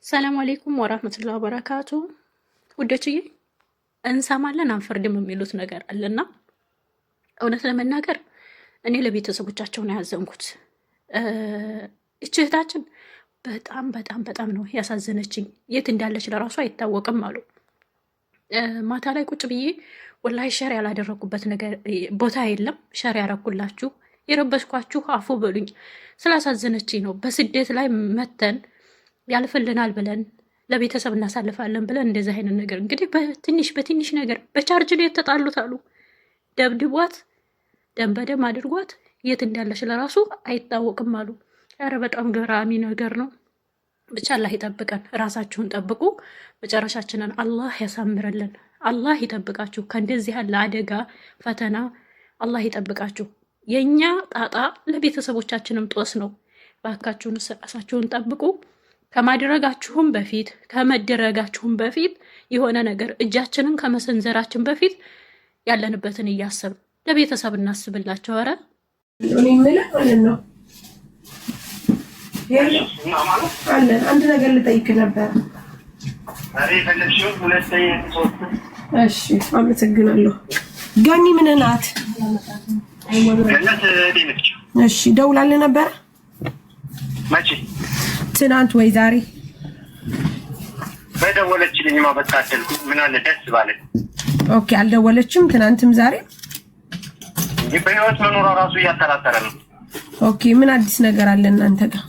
ሰላም አለይኩም ወራህመቱላሂ ወበረካቱ። ውዶችዬ እንሰማለን አንፈርድም የሚሉት ነገር አለና እውነት ለመናገር እኔ ለቤተሰቦቻቸው ነው ያዘንኩት። እቺ እህታችን በጣም በጣም በጣም ነው ያሳዘነችኝ። የት እንዳለች ለራሱ አይታወቅም አሉ። ማታ ላይ ቁጭ ብዬ ወላሂ ሸር ያላደረጉበት ነገር ቦታ የለም። ሸር ያረኩላችሁ የረበሽኳችሁ አፉ በሉኝ። ስላሳዘነችኝ ነው። በስደት ላይ መተን ያልፍልናል ብለን ለቤተሰብ እናሳልፋለን ብለን እንደዚህ አይነት ነገር እንግዲህ በትንሽ ነገር በቻርጅ ላይ የተጣሉት አሉ። ደብድቧት ደም በደም አድርጓት የት እንዳለች ለራሱ አይታወቅም አሉ። ኧረ በጣም ገራሚ ነገር ነው። ብቻ አላህ ይጠብቀን። ራሳችሁን ጠብቁ። መጨረሻችንን አላህ ያሳምረልን። አላህ ይጠብቃችሁ ከእንደዚህ ያለ አደጋ ፈተና አላህ ይጠብቃችሁ። የኛ ጣጣ ለቤተሰቦቻችንም ጦስ ነው። ባካችሁን ራሳችሁን ጠብቁ። ከማድረጋችሁም በፊት ከመደረጋችሁም በፊት የሆነ ነገር እጃችንን ከመሰንዘራችን በፊት ያለንበትን እያሰብ ለቤተሰብ እናስብላቸው። ኧረ እኔ የምልህ ማለት ነው አለ አንድ ነገር ልጠይቅ ነበር። እሺ አመሰግናለሁ። ጋኒ ምን ናት? እሺ ደውላለህ ነበር መቼ? ትናንት ወይ ዛሬ? በደወለችልኝማ በታደልኩ ምን አለ ደስ ባለኝ። ኦኬ አልደወለችም ትናንትም ዛሬ? በህይወት መኖሯ ራሱ እያጠራጠረ ነው። ኦኬ ምን አዲስ ነገር አለ እናንተ ጋር?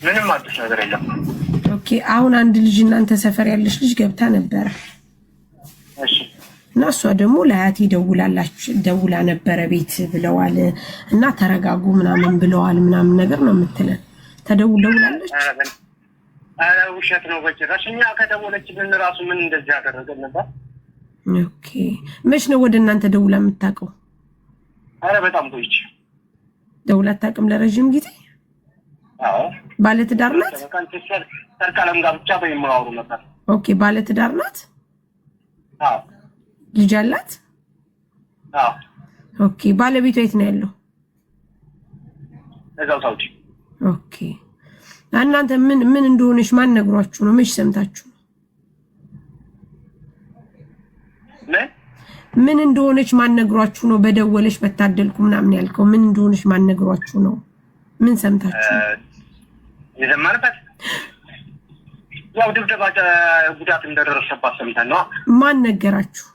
ምንም አዲስ ነገር የለም። ኦኬ አሁን አንድ ልጅ እናንተ ሰፈር ያለች ልጅ ገብታ ነበረ። እሺ እና እሷ ደግሞ ለአያቴ ደውላ ነበረ ቤት ብለዋል እና ተረጋጉ ምናምን ብለዋል ምናምን ነገር ነው የምትለን። ተደውላለች? ኧረ ውሸት ነው በጭራሽ። እኛ ከደወለችልን ራሱ ምን እንደዚህ ያደረገን ነበር። ኦኬ መች ነው ወደ እናንተ ደውላ የምታውቀው? ኧረ በጣም ቆይቼ። ደውላ አታውቅም ለረጅም ጊዜ? አዎ። ባለትዳር ናት? ሰርካለም ጋር ብቻ በሚያወሩ ነበር። ኦኬ ባለትዳር ናት? አዎ። ልጅ አላት? አዎ። ኦኬ ባለቤቷ የት ነው ያለው? እዛው ሳውዲ። ኦኬ እናንተ ምን እንደሆነሽ ማን ነግሯችሁ ነው? መች ሰምታችሁ? ምን እንደሆነች ማን ነግሯችሁ ነው? በደወለሽ በታደልኩ ምናምን ያልከው ምን እንደሆነች ማን ነግሯችሁ ነው? ምን ሰምታችሁ? የዘማንበት ያው ድብደባ ጉዳት እንደደረሰባት ሰምተን ነው። ማን ነገራችሁ?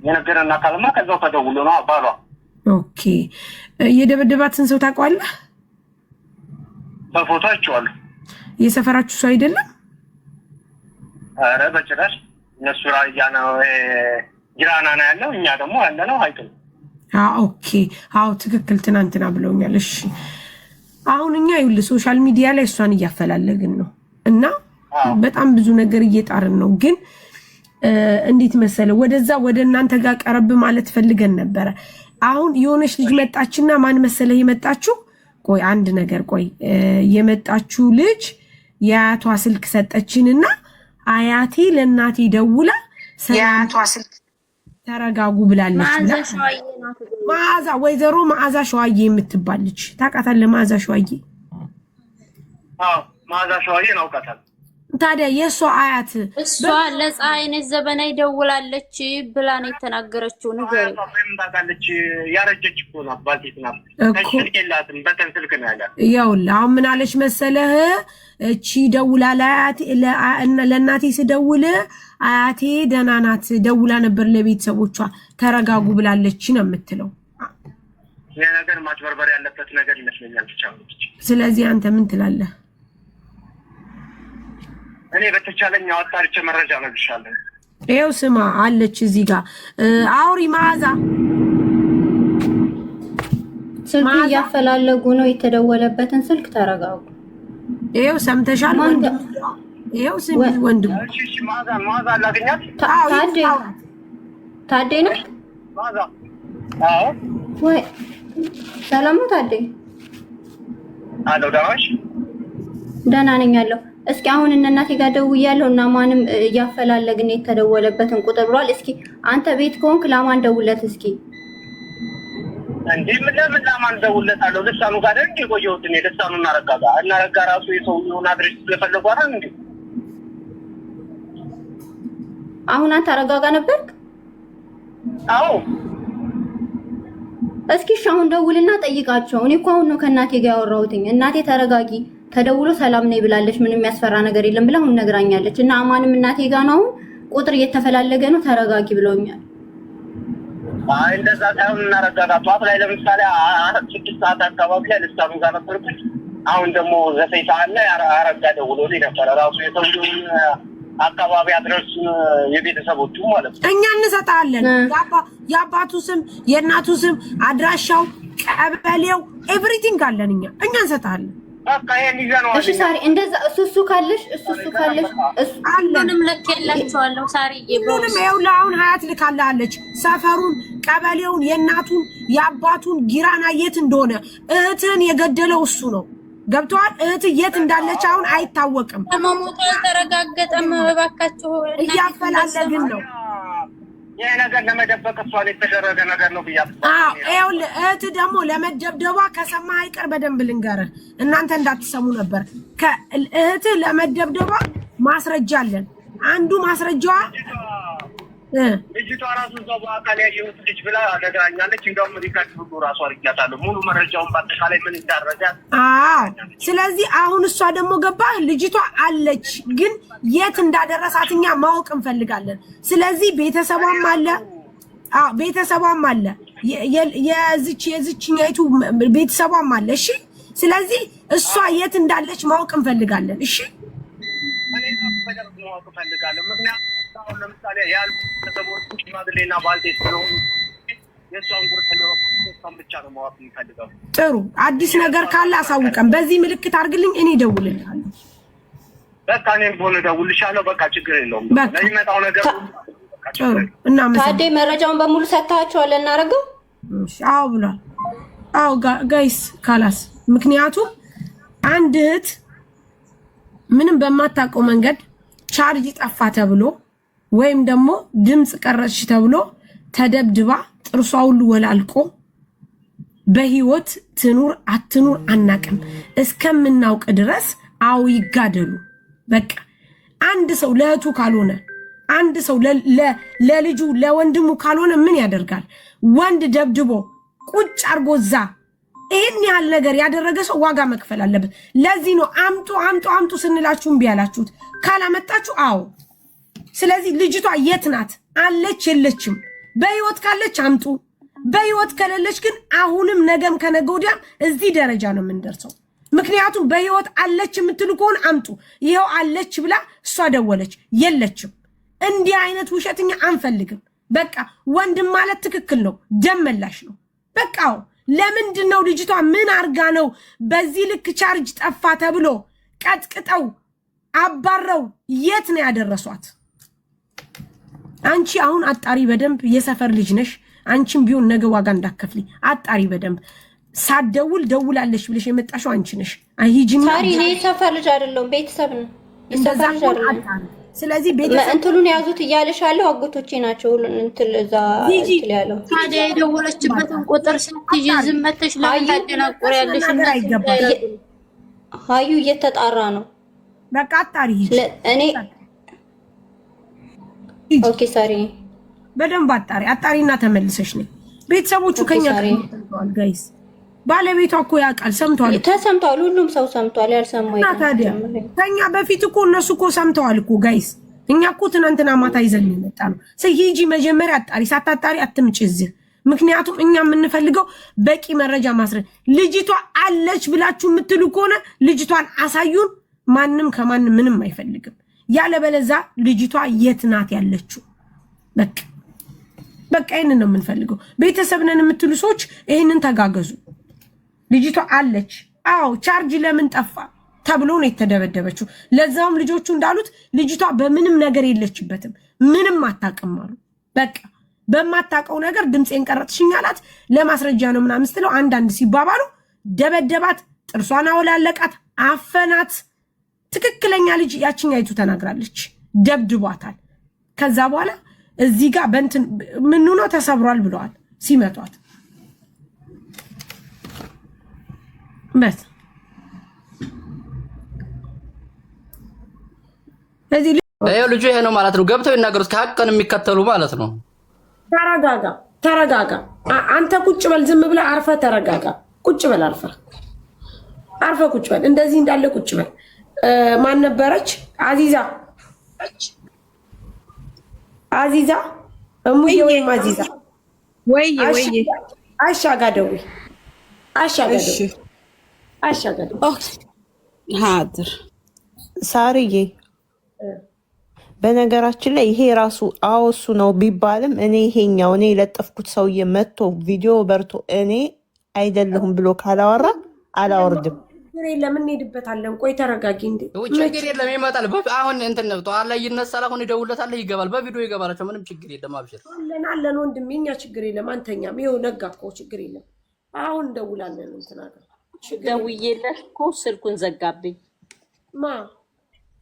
የነገረን አካልማ ከዛው ተደውሎ ነው ባሏ። ኦኬ የደበደባትን ሰው ታውቀዋለህ? በፎቶ አይቼዋለሁ። የሰፈራችሁ ሰው አይደለም? ኧረ በጭራሽ። እነሱ ራያ ነው ጅራና ነው ያለው፣ እኛ ደግሞ ያለነው ሀይቅ ነው። ኦኬ አዎ ትክክል ትናንትና ብለውኛል። እሺ አሁን እኛ ይኸውልህ ሶሻል ሚዲያ ላይ እሷን እያፈላለግን ነው እና በጣም ብዙ ነገር እየጣርን ነው። ግን እንዴት መሰለ ወደ እናንተ ጋር ቀረብ ማለት ፈልገን ነበረ። አሁን የሆነች ልጅ መጣችና ማን መሰለህ የመጣችው? ቆይ አንድ ነገር ቆይ የመጣችው ልጅ የአያቷ ስልክ ሰጠችንና አያቴ ለእናቴ ደውላ የአያቷ ስልክ ተረጋጉ ብላለች። መዓዛ ወይዘሮ መዓዛ ሸዋዬ የምትባል ልጅ ታውቃታለህ? መዓዛ ሸዋዬ? አዎ መዓዛ ሸዋዬ አውቃታለሁ። ታዲያ የእሷ አያት እሷ ለፀሐይነሽ ዘበናይ ደውላለች ብላ ነው የተናገረችው። ነገር ምን ታውቃለች? ያረጀች እኮ ናት፣ ባልቴት ናት። ስልክ የላትም፣ በተን ስልክ ነው ያላት። ይኸውልህ አሁን ምን አለች መሰለህ? እቺ ደውላ ለእናቴ ስደውል አያቴ ደህና ናት፣ ደውላ ነበር ለቤተሰቦቿ ተረጋጉ ብላለች ነው የምትለው። ይሄ ነገር ማጭበርበር ያለበት ነገር ይመስለኛል ብቻ። ስለዚህ አንተ ምን ትላለህ? እኔ በተቻለኝ አጣርቼ መረጃ ነግርሻለሁ። ይኸው ስማ አለች እዚህ ጋር አውሪ መዓዛ። ስልክ እያፈላለጉ ነው የተደወለበትን ስልክ ተረጋጉ። ይኸው ሰምተሻል? ወንድም ይኸው ስሚ ወንድም። እሺ መዓዛ ላገኛት? ታዴ ነው መዓዛ? አዎ ወይ ሰላም ነው ታዴ? አለው ዳዋሽ ደህና ነኝ ያለው። እስኪ አሁን እናቴ ጋር ደውያለሁ እና ማንም እያፈላለግን የተደወለበትን ቁጥር ብሏል። እስኪ አንተ ቤት ከሆንክ ለማን ደውለት እስኪ? እንዴ ምን ለማን ደውለታለሁ? ልሳኑ ጋር እንዴ ቆየሁት እኔ ልሳኑ እናረጋ ራሱ የሰውየውን አድሬስ ስለፈለጉ አይደል እንዴ? አሁን አንተ አረጋጋ ነበርክ? አዎ። እስኪ አሁን ደውልና ጠይቃቸው። እኔ እኮ አሁን ነው ከእናቴ ጋር ያወራሁትኝ። እናቴ ተረጋጊ፣ ተደውሎ ሰላም ነኝ ብላለች፣ ምንም የሚያስፈራ ነገር የለም ብላ አሁን ነግራኛለች። እና አማንም እናቴ ጋር ነው ቁጥር እየተፈላለገ ነው፣ ተረጋጊ ብለውኛል። አይ እንደዛ ታውን እናረጋጋ። ጧት ላይ ለምሳሌ 6 ሰዓት አካባቢ ላይ ልሳኑ ጋር ነበርኩኝ። አሁን ደግሞ 9 ሰዓት ላይ አረጋ ደውሎልኝ ነበር ራሱ የሰውየውን አካባቢ አድረስ የቤተሰቦቹ ማለት ነው። እኛ እንሰጣለን። የአባቱ ስም፣ የእናቱ ስም፣ አድራሻው፣ ቀበሌው ኤቭሪቲንግ አለን። እኛ እንሰጣለን። በቃ ይሄን ይዘነው። እሺ ሳሪ እንደዛ እሱ ካለሽ ሁሉንም ልኬላቸዋለሁ። ሳሪዬ ሁሉንም ይኸውልህ አሁን ሀያት ልካላለች። ሰፈሩን፣ ቀበሌውን፣ የእናቱን የአባቱን ጊራና የት እንደሆነ እህትን የገደለው እሱ ነው። ገብቷል። እህት የት እንዳለች አሁን አይታወቅም። መሞቱ አልተረጋገጠም። እባካችሁ እያፈላለግን ነው። ይሄ ነገር ለመደበቅ እሷን የተደረገ ነገር ነው ብያለሁ። ይኸውልህ እህት ደግሞ ለመደብደቧ ከሰማህ አይቀር በደንብ ልንገርህ፣ እናንተ እንዳትሰሙ ነበር። እህት ለመደብደቧ ማስረጃ አለን። አንዱ ማስረጃዋ ልጅቷ ራሱ እዛው በአካል ያየሁት ልጅ ብላ ነግራኛለች። እንደውም ሪካርድ ሁሉ ራሱ አድርጊያታለሁ ሙሉ መረጃውን በአጠቃላይ ምን እንዳደረጋት። ስለዚህ አሁን እሷ ደግሞ ገባ ልጅቷ አለች፣ ግን የት እንዳደረሳት እኛ ማወቅ እንፈልጋለን። ስለዚህ ቤተሰቧም አለ። ቤተሰቧም አለ፣ የዚችኛይቱ ቤተሰቧም አለ። እሺ፣ ስለዚህ እሷ የት እንዳለች ማወቅ እንፈልጋለን። እሺ፣ እኔ በደንብ ማወቅ እንፈልጋለን። ምክንያቱም አሁን ለምሳሌ ያሉ ተሰቦቹ ሽማግሌና ባልቴት ስለሆኑ የእሷን ጉርት ነው ብቻ ነው ማወቅ የሚፈልገው። ጥሩ አዲስ ነገር ካለ አሳውቀን፣ በዚህ ምልክት አድርግልኝ፣ እኔ እደውልልሃለሁ። በቃ እኔም ሆነ እደውልልሻለሁ። በቃ ችግር የለውም። ለሚመጣው ነገር ጥሩ እና ታዴ መረጃውን በሙሉ ሰጥታችኋል እናረጋው? አዎ ብሏል። አዎ ጋይስ ካላስ ምክንያቱም አንድ እህት ምንም በማታውቀው መንገድ ቻርጅ ጠፋ ተብሎ ወይም ደግሞ ድምጽ ቀረጽሽ ተብሎ ተደብድባ ጥርሷ ሁሉ ወላልቆ በህይወት ትኑር አትኑር አናቅም። እስከምናውቅ ድረስ አው ይጋደሉ። በቃ አንድ ሰው ለእህቱ ካልሆነ፣ አንድ ሰው ለልጁ ለወንድሙ ካልሆነ ምን ያደርጋል? ወንድ ደብድቦ ቁጭ አርጎዛ ይሄን ያህል ነገር ያደረገ ሰው ዋጋ መክፈል አለበት። ለዚህ ነው አምጡ አምጡ አምጡ ስንላችሁ እምቢ ያላችሁት። ካላመጣችሁ አዎ። ስለዚህ ልጅቷ የት ናት? አለች የለችም? በህይወት ካለች አምጡ፣ በህይወት ከሌለች ግን አሁንም ነገም ከነገ ወዲያም እዚህ ደረጃ ነው የምንደርሰው። ምክንያቱም በህይወት አለች የምትሉ ከሆነ አምጡ። ይሄው አለች ብላ እሷ ደወለች፣ የለችም። እንዲህ አይነት ውሸትኛ አንፈልግም። በቃ ወንድም ማለት ትክክል ነው፣ ደም መላሽ ነው። በቃው ለምንድን ነው ልጅቷ ምን አርጋ ነው በዚህ ልክ ቻርጅ ጠፋ ተብሎ ቀጥቅጠው አባረው የት ነው ያደረሷት? አንቺ አሁን አጣሪ በደንብ፣ የሰፈር ልጅ ነሽ። አንቺም ቢሆን ነገ ዋጋ እንዳከፍሊ አጣሪ በደንብ። ሳትደውል ደውላለሽ ብለሽ የመጣሽው አንቺ ነሽ። አይሂጂና ታሪ ነው የሰፈር ልጅ አይደለም ቤተሰብ ነው። የሰፈር ልጅ አይደለም። ስለዚህ ቤተሰብ እንትሉን ያዙት እያለሽ ያለው አጎቶቼ ናቸው። እንትን እዛ እንትን ያለው ታዲያ የደወለችበትን ቁጥር ስትይጂ ዝም መተሽ ለምን ታደናቆሪያለሽ? ነገር አይገባም። ሀዩ እየተጣራ ነው። በቃ አጣሪ እኔ ኦኬ ሳሪ በደንብ አጣሪና ተመልሰሽ ነኝ። ቤተሰቦቹ ከኛ ተንተዋል ጋይስ። ባለቤቷ እኮ ያውቃል፣ ሰምቷል፣ ተሰምቷል። ሁሉም ሰው ሰምቷል። ያልሰማው እና ታዲያ ከኛ በፊት እኮ እነሱ እኮ ሰምተዋል እኮ ጋይስ። እኛ እኮ ትናንትና ማታ ይዘን የመጣ ነው። ሂጂ መጀመሪያ አጣሪ፣ ሳታጣሪ አትምጪ እዚህ። ምክንያቱም እኛ የምንፈልገው በቂ መረጃ ማስረጃ። ልጅቷ አለች ብላችሁ የምትሉ ከሆነ ልጅቷን አሳዩን። ማንም ከማንም ምንም አይፈልግም። ያለበለዛ ልጅቷ የት ናት ያለችው? በቃ ይሄንን ነው የምንፈልገው። ቤተሰብ ነን የምትሉ ሰዎች ይሄንን ተጋገዙ። ልጅቷ አለች። አዎ ቻርጅ ለምን ጠፋ ተብሎ ነው የተደበደበችው። ለዛውም ልጆቹ እንዳሉት ልጅቷ በምንም ነገር የለችበትም፣ ምንም አታውቅም አሉ። በቃ በማታውቀው ነገር ድምፄን ቀረጥሽኝ አላት። ለማስረጃ ነው ምናምን ስትለው አንዳንድ ሲባባሉ ደበደባት፣ ጥርሷን አወላለቃት፣ አፈናት። ትክክለኛ ልጅ ያችኛይቱ ተናግራለች። ደብድቧታል። ከዛ በኋላ እዚህ ጋር በእንትን ምኑ ነው ተሰብሯል ብለዋል ሲመቷት። በስ እዚህ ልጁ ይሄ ነው ማለት ነው። ገብተው ይናገሩት ከሀቅን የሚከተሉ ማለት ነው። ተረጋጋ። አንተ ቁጭ በል፣ ዝም ብለህ አርፈህ ተረጋጋ። ቁጭ በል፣ አርፈህ ቁጭ በል። እንደዚህ እንዳለ ቁጭ በል። ማን ነበረች? አዚዛ እሙዬ ወይም አዚዛ ወይ አሻጋደዊ ሀድር ሳርዬ፣ በነገራችን ላይ ይሄ ራሱ አወሱ ነው ቢባልም እኔ ይሄኛው እኔ የለጠፍኩት ሰውዬ መጥቶ ቪዲዮ በርቶ እኔ አይደለሁም ብሎ ካላወራ አላወርድም። ለምን እንሄድበታለን? ቆይ ተረጋጊ። እንዴ ችግር የለም ይመጣል። አሁን እንትን ነው ጠዋት ላይ ይነሳል። አሁን ይደውለታል፣ ይገባል፣ በቪዲዮ ይገባላቸው። ምንም ችግር የለም። አብሽር አለን ወንድሜ፣ እኛ ችግር የለም። አንተኛም ይኸው ነጋ እኮ ችግር የለም። አሁን እንደውላለን። እንትና ደውዬለት እኮ ስልኩን ዘጋብኝ።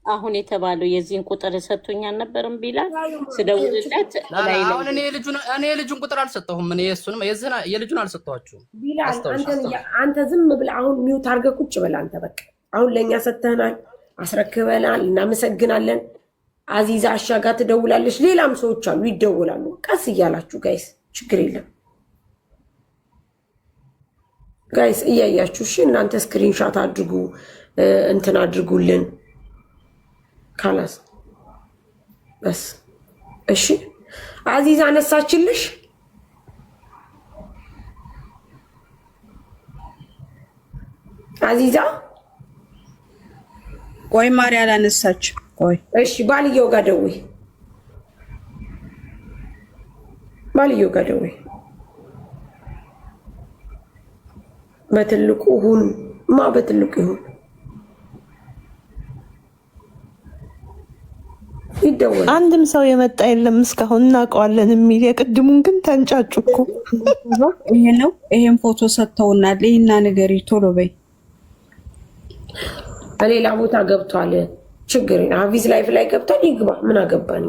አሁን የተባለው የዚህን ቁጥር ሰጥቶኝ አልነበረም ቢላል ስደውልለት አሁን እኔ የልጁን ቁጥር አልሰጠሁም። እኔ የእሱንም የልጁን አልሰጠኋችሁም ቢላል። አንተ ዝም ብለህ አሁን ሚውት አድርገህ ቁጭ በል። አንተ በቃ አሁን ለእኛ ሰጥተህናል፣ አስረክበናል፣ እናመሰግናለን። አዚዛ አሻጋ ትደውላለች፣ ሌላም ሰዎች አሉ ይደውላሉ። ቀስ እያላችሁ ጋይስ፣ ችግር የለም ጋይስ፣ እያያችሁ እሺ። እናንተ ስክሪንሻት አድርጉ፣ እንትን አድርጉልን ካላስ በስ እሺ። አዚዛ አነሳችልሽ። አዚዛ ቆይ ማርያ አላነሳች። ቆይ እሺ፣ ባልየው ጋር ደውይ፣ ባልየው ጋር ደውይ። በትልቁ ሁን በትልቁ ይሁን ይደወል። አንድም ሰው የመጣ የለም እስካሁን እናውቀዋለን የሚል የቅድሙን ግን ተንጫጩ እኮ። ይሄ ነው። ይሄን ፎቶ ሰጥተውናል። ይሄና ነገሪ ቶሎ በይ። ሌላ ቦታ ገብቷል። ችግር አቪዝ ላይፍ ላይ ገብቷል። ይግባ። ምን አገባን?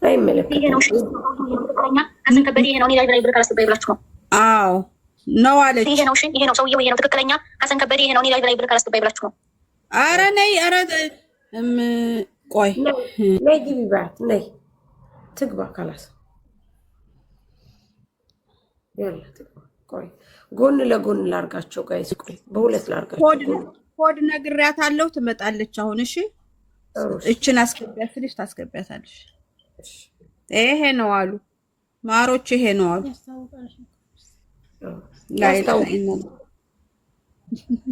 አይመለከትም። አዎ ነው አለች። ይሄ ነው ሰውዬው፣ ይሄ ነው ትክክለኛ ሀሰን ከበደ፣ ይሄ ነው ላይ ብር ካላስገባይ ብላችሁ ነው። ኧረ ነይ፣ ኧረ ቆይ ነይ ግቢ ባት ነይ ትግባ። ካላስ ያለ ትግባ። ቆይ ጎን ለጎን ላርጋቸው ጋይስ። ቆይ በሁለት ላርጋቸው። ኮድ ነግሬያታለሁ፣ ትመጣለች አሁን። እሺ እችን አስገቢያት ስልሽ ታስገቢያታለሽ። ይሄ ነው አሉ ማሮች፣ ይሄ ነው አሉ።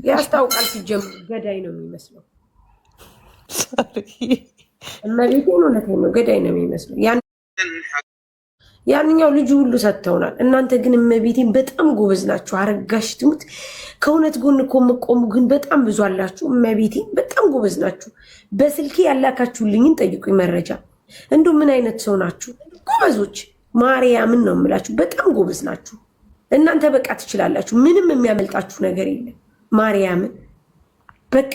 ያስታውቃል። ሲጀምር ገዳይ ነው የሚመስለው። እመቤቴን እውነቴን ነው፣ ገዳይ ነው የሚመስለው። ያንኛው ልጁ ሁሉ ሰጥተውናል። እናንተ ግን እመቤቴን በጣም ጎበዝ ናችሁ። አረጋሽ ትሙት ከእውነት ጎን እኮ የምቆሙ ግን በጣም ብዙ አላችሁ። እመቤቴን በጣም ጎበዝ ናችሁ። በስልኬ ያላካችሁልኝን ጠይቁኝ መረጃ። እንዲሁ ምን አይነት ሰው ናችሁ ጎበዞች። ማርያምን ነው የምላችሁ፣ በጣም ጎበዝ ናችሁ እናንተ። በቃ ትችላላችሁ። ምንም የሚያመልጣችሁ ነገር የለም። ማርያምን በቃ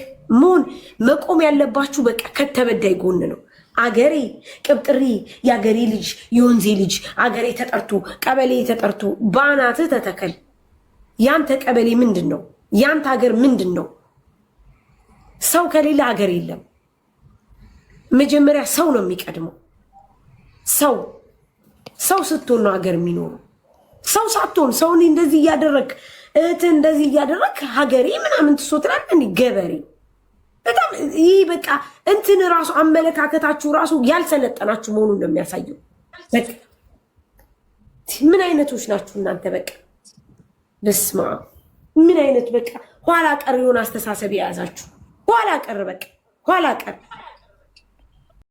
መቆም ያለባችሁ በቃ ከተበዳይ ጎን ነው። አገሬ ቅብጥሪ፣ የአገሬ ልጅ፣ የወንዜ ልጅ፣ አገሬ ተጠርቶ ቀበሌ ተጠርቶ በአናትህ ተተከል። ያንተ ቀበሌ ምንድን ነው? ያንተ ሀገር ምንድን ነው? ሰው ከሌለ ሀገር የለም። መጀመሪያ ሰው ነው የሚቀድመው። ሰው ስትሆን ነው ሀገር የሚኖሩ። ሰው ሳትሆን ሰውን እንደዚህ እያደረግ እህትህ እንደዚህ እያደረግ ሀገሬ ምናምን ትሶትላል። ገበሬ በጣም ይህ በቃ እንትን ራሱ አመለካከታችሁ ራሱ ያልሰለጠናችሁ መሆኑን ነው የሚያሳየው። በቃ ምን አይነቶች ናችሁ እናንተ? በቃ በስመ አብ ምን አይነት በቃ ኋላ ቀር የሆነ አስተሳሰብ የያዛችሁ ኋላ ቀር፣ በቃ ኋላ ቀር